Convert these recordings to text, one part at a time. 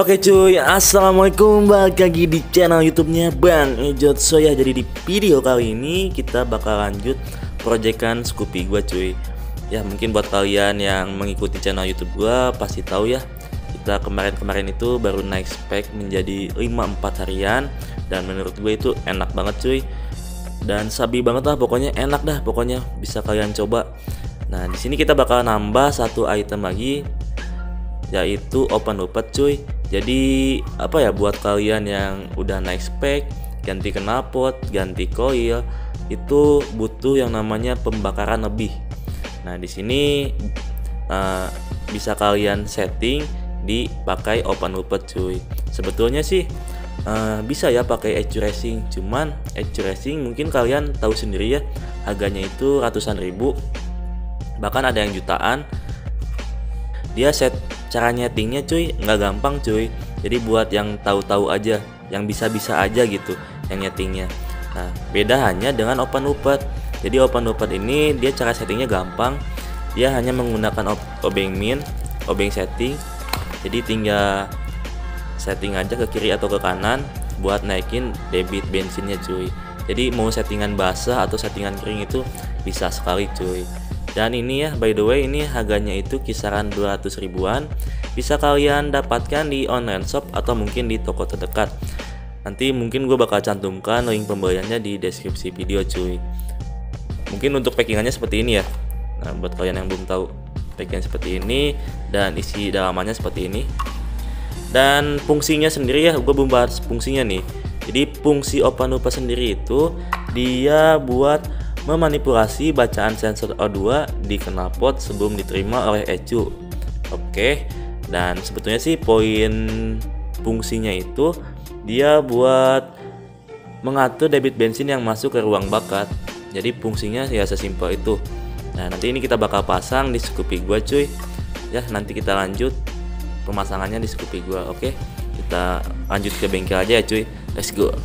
Oke cuy, assalamualaikum, balik lagi di channel YouTube-nya Bang Ejot Soya. Jadi di video kali ini kita bakal lanjut proyekan Scoopy gua cuy. Ya mungkin buat kalian yang mengikuti channel YouTube gua pasti tahu ya, kita kemarin itu baru naik spek menjadi 54 harian. Dan menurut gue itu enak banget cuy, dan sabi banget lah, pokoknya enak dah, pokoknya bisa kalian coba. Nah di sini kita bakal nambah satu item lagi, yaitu open loopet cuy. Jadi apa ya, buat kalian yang udah naik spek, ganti knalpot, ganti coil, itu butuh yang namanya pembakaran lebih. Nah di sini bisa kalian setting dipakai open loopet cuy. Sebetulnya sih bisa ya pakai edge racing, cuman edge racing mungkin kalian tahu sendiri ya, harganya itu ratusan ribu, bahkan ada yang jutaan. Dia cara nyetingnya cuy nggak gampang cuy. Jadi buat yang tahu-tahu aja, yang bisa-bisa aja gitu yang nyetingnya. Nah beda hanya dengan open loopet. Jadi open loopet ini dia cara settingnya gampang. Dia hanya menggunakan obeng min, obeng setting. Jadi tinggal setting aja ke kiri atau ke kanan buat naikin debit bensinnya cuy. Jadi mau settingan basah atau settingan kering itu bisa sekali cuy. Dan ini ya, by the way, ini harganya itu kisaran 200 ribuan. Bisa kalian dapatkan di online shop atau mungkin di toko terdekat. Nanti mungkin gue bakal cantumkan link pembeliannya di deskripsi video cuy. Mungkin untuk packingannya seperti ini ya. Nah buat kalian yang belum tahu, packingan seperti ini dan isi dalamannya seperti ini. Dan fungsinya sendiri ya, gue belum bahas fungsinya nih. Jadi fungsi open loopet sendiri itu dia buat memanipulasi bacaan sensor O2 di knalpot sebelum diterima oleh ECU. Oke. Dan sebetulnya sih poin fungsinya itu dia buat mengatur debit bensin yang masuk ke ruang bakat. Jadi fungsinya ya sesimpel itu. Nah nanti ini kita bakal pasang di Scoopy gua cuy. Ya nanti kita lanjut pemasangannya di Scoopy gua. Oke, kita lanjut ke bengkel aja ya cuy. Let's go.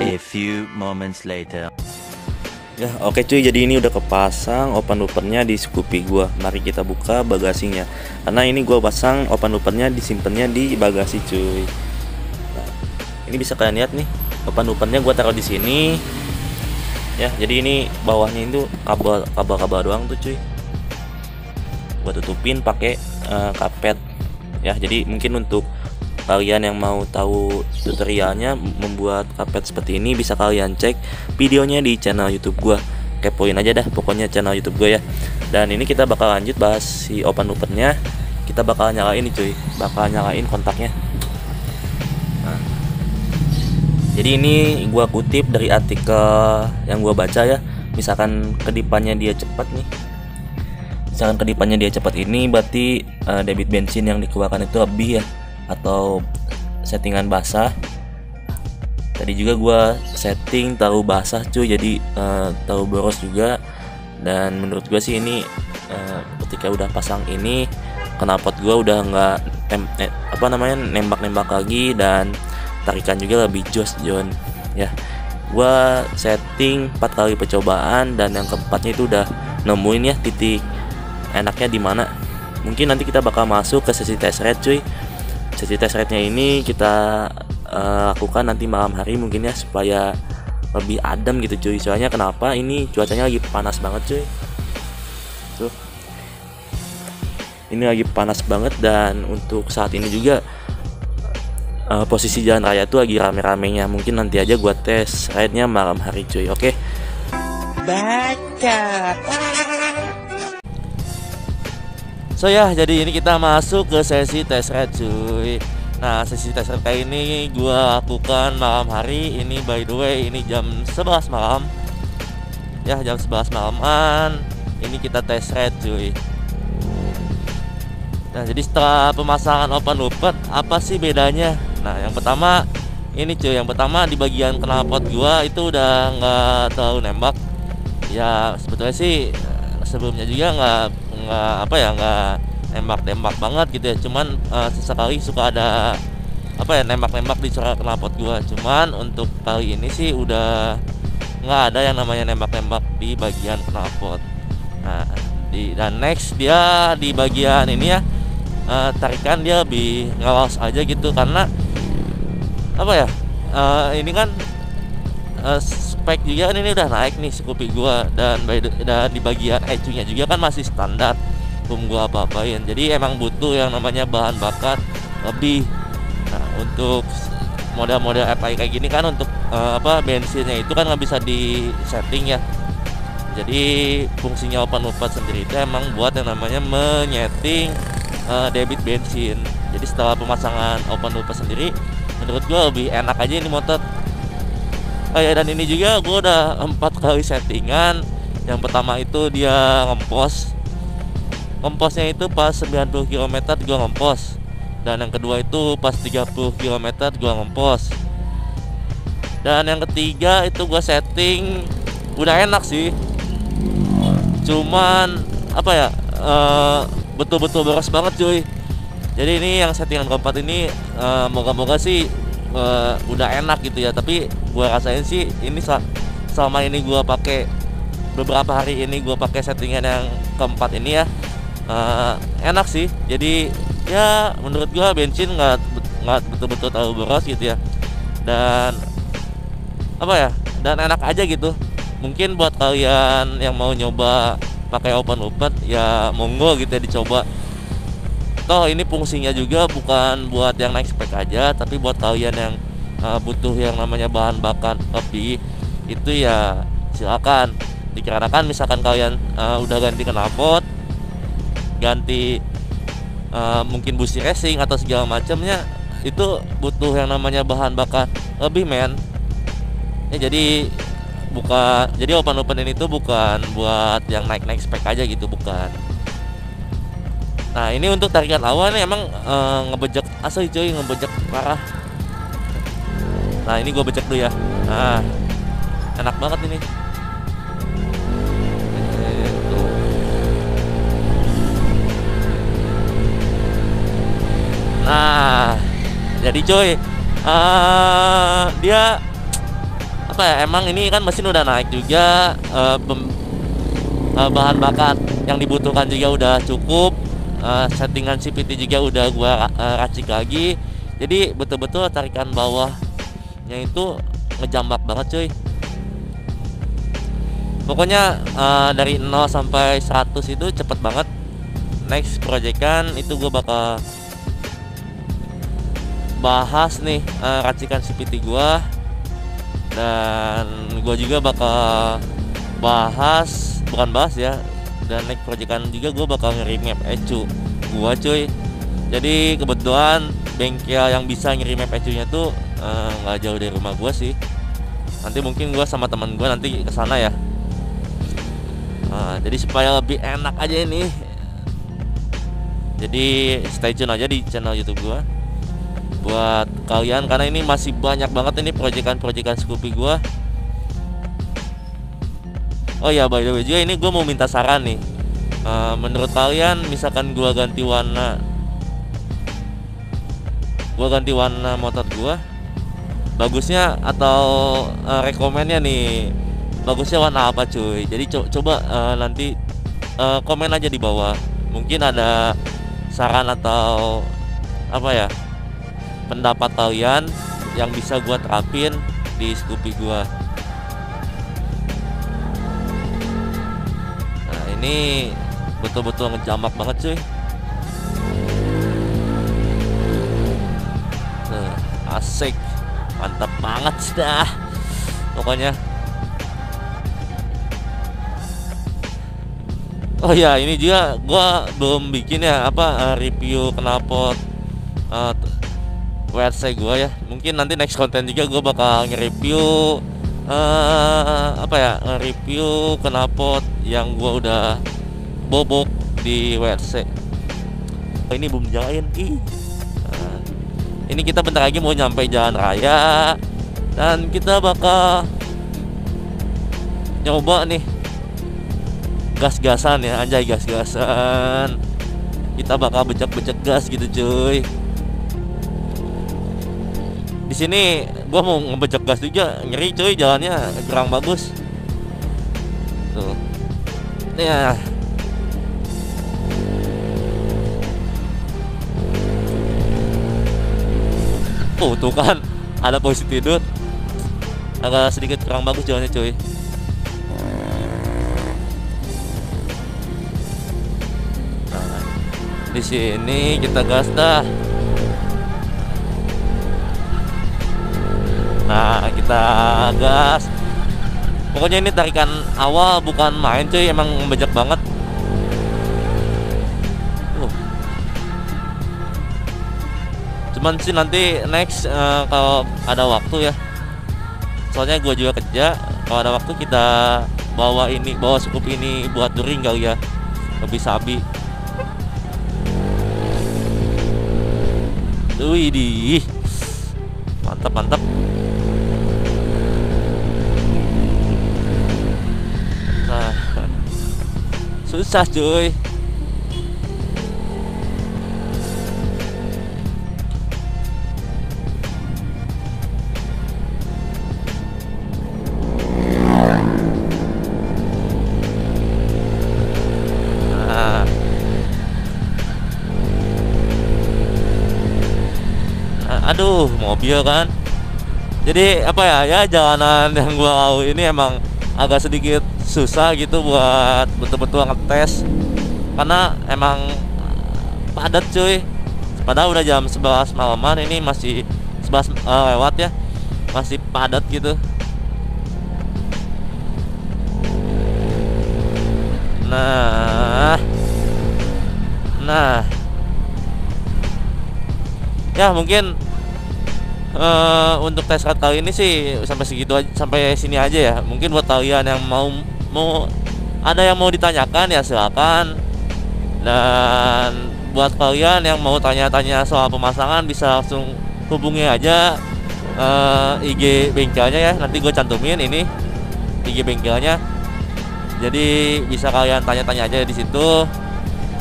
A few moments later. Ya oke cuy, jadi ini udah kepasang open loopetnya di Scoopy gua. Mari kita buka bagasinya. Karena ini gua pasang open loopetnya, disimpannya di bagasi cuy. Nah, ini bisa kalian lihat nih, open loopetnya gua taruh di sini. Ya, jadi ini bawahnya itu kabel doang tuh cuy. Gua tutupin pakai kapet. Ya, jadi mungkin untuk kalian yang mau tahu tutorialnya membuat kapet seperti ini bisa kalian cek videonya di channel YouTube gua. Kepoin aja dah pokoknya channel YouTube gua ya. Dan ini kita bakal lanjut bahas si open loopetnya. Kita bakal nyalain nih cuy, bakal nyalain kontaknya. Nah, jadi ini gua kutip dari artikel yang gua baca ya. Misalkan kedipannya dia cepat nih, misalkan kedipannya dia cepat ini berarti debit bensin yang dikeluarkan itu lebih ya, atau settingan basah. Tadi juga gua setting taruh basah cuy, jadi taruh boros juga. Dan menurut gua sih ini ketika udah pasang ini knalpot gua udah nggak nembak-nembak lagi, dan tarikan juga lebih jos John ya. Gua setting 4 kali percobaan dan yang keempatnya itu udah nemuin ya titik enaknya di mana. Mungkin nanti kita bakal masuk ke sesi test ride cuy. Sesi test ride-nya ini kita lakukan nanti malam hari mungkin ya, supaya lebih adem gitu cuy. Soalnya kenapa, ini cuacanya lagi panas banget cuy. Tuh, ini lagi panas banget. Dan untuk saat ini juga posisi jalan raya tuh lagi rame-ramenya. Mungkin nanti aja gua tes ride-nya malam hari cuy. Oke. Baca. So ya, jadi ini kita masuk ke sesi test ride cuy. Nah, sesi test ride kali ini gua lakukan malam hari. Ini by the way, ini jam 11 malam. Ya, jam 11 malaman. Ini kita test ride cuy. Nah, jadi setelah pemasangan open loop, apa sih bedanya? Nah, yang pertama ini cuy, yang pertama di bagian knalpot gua itu udah nggak terlalu nembak. Ya, sebetulnya sih sebelumnya juga nggak nembak banget gitu ya. Cuman sesekali suka ada nembak di corak knalpot gua. Cuman untuk kali ini sih udah nggak ada yang namanya nembak di bagian knalpot. Nah, dan next dia di bagian ini ya, tarikan dia lebih ngawas aja gitu, karena ini kan spek juga kan, ini udah naik nih Scoopy gua, dan di bagian ECU-nya juga kan masih standar, belum gua apa-apain. Jadi emang butuh yang namanya bahan bakar lebih. Nah, untuk model-model FI kayak gini kan, untuk bensinnya itu kan nggak bisa di setting ya. Jadi fungsinya open loop sendiri itu emang buat yang namanya menyeting debit bensin. Jadi setelah pemasangan open loop sendiri, menurut gue lebih enak aja ini motor. Oh ya, dan ini juga gue udah 4 kali settingan. Yang pertama itu dia ngemposnya itu pas 90 km gue ngempos, dan yang kedua itu pas 30 km gue ngempos, dan yang ketiga itu gue setting udah enak sih, cuman betul-betul boros banget cuy. Jadi ini yang settingan keempat ini moga-moga sih udah enak gitu ya. Tapi gue rasain sih ini selama ini gue pakai beberapa hari ini, gue pakai settingan yang keempat ini ya, enak sih. Jadi ya menurut gue bensin nggak betul-betul terlalu boros gitu ya, dan dan enak aja gitu. Mungkin buat kalian yang mau nyoba pakai open loop ya monggo gitu ya, dicoba. Toh ini fungsinya juga bukan buat yang naik spek aja, tapi buat kalian yang butuh yang namanya bahan bakar lebih, itu ya silakan. Dikarenakan misalkan kalian udah ganti knalpot, ganti mungkin busi racing atau segala macamnya, itu butuh yang namanya bahan bakar lebih men ya. Jadi open ini tuh bukan buat yang naik spek aja gitu, bukan. Nah, ini untuk tarikan awal nih emang ngebejek asli cuy, ngebejek parah. Nah, ini gue bejek dulu ya. Nah, enak banget ini. Nah, jadi cuy, dia emang ini kan mesin udah naik juga, bahan bakar yang dibutuhkan juga udah cukup, settingan CVT juga udah gua racik lagi. Jadi betul-betul tarikan bawahnya itu ngejambak banget cuy. Pokoknya dari 0 sampai 100 itu cepet banget. Next proyekan itu gua bakal bahas nih racikan CVT gua, dan gua juga bakal bukan bahas ya, dan next proyekan juga gua bakal nge-remap ECU gua cuy. Jadi kebetulan bengkel yang bisa nge-remap ECU-nya tuh nggak jauh dari rumah gua sih. Nanti mungkin gua sama teman gua nanti kesana ya. Jadi supaya lebih enak aja ini, jadi stay tune aja di channel YouTube gua buat kalian, karena ini masih banyak banget ini proyekan Scoopy gua. Oh ya, by the way juga ini gua mau minta saran nih. Menurut kalian misalkan gua ganti warna motor gua, bagusnya atau rekomennya nih, bagusnya warna apa cuy? Jadi coba nanti komen aja di bawah. Mungkin ada saran atau pendapat kalian yang bisa gua terapin di Scoopy gua. Nah, ini betul-betul ngejambak banget cuy. Asik, mantap banget dah pokoknya. Oh ya, ini juga gua belum bikin ya review knalpot WRC gua ya. Mungkin nanti next konten juga gua bakal nge-review review knalpot yang gua udah bobok di WRC. Oh, ini belum nyalain. Ini kita bentar lagi mau nyampe jalan raya dan kita bakal nyoba nih gas-gasan ya, anjay, gas-gasan. Kita bakal becek-becek gas gitu cuy. Di sini gua mau ngebecek gas juga, ngeri cuy, jalannya kurang bagus. Tuh. Ya. Tuh kan ada posisi tidur. Agak sedikit kurang bagus jalannya cuy. Nah, di sini kita gas dah. Nah, kita gas. Pokoknya ini tarikan awal bukan main cuy, emang membejak banget. Cuman sih nanti next kalau ada waktu ya. Soalnya gue juga kerja. Kalau ada waktu kita bawa scoop ini buat touring kali ya. Lebih sabi. Widih. Mantap. Nah, susah cuy. Aduh, mobil kan. Jadi ya jalanan yang gua tahu ini emang agak sedikit susah gitu buat betul-betul ngetes, karena emang padat cuy. Padahal udah jam 11 malaman, ini masih 11 lewat ya, masih padat gitu. Nah ya mungkin untuk tes kali ini sih sampai segitu aja, sampai sini aja ya. Mungkin buat kalian yang mau ada yang mau ditanyakan ya silakan. Dan buat kalian yang mau tanya-tanya soal pemasangan bisa langsung hubungi aja IG bengkelnya ya. Nanti gue cantumin ini IG bengkelnya. Jadi bisa kalian tanya-tanya aja di situ.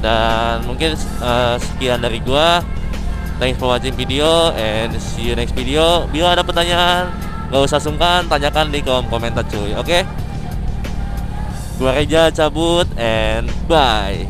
Dan mungkin sekian dari gue. Thanks for watching video and see you next video. Bila ada pertanyaan, gak usah sungkan, tanyakan di kolom komentar cuy. Oke? Gua Reja cabut and bye.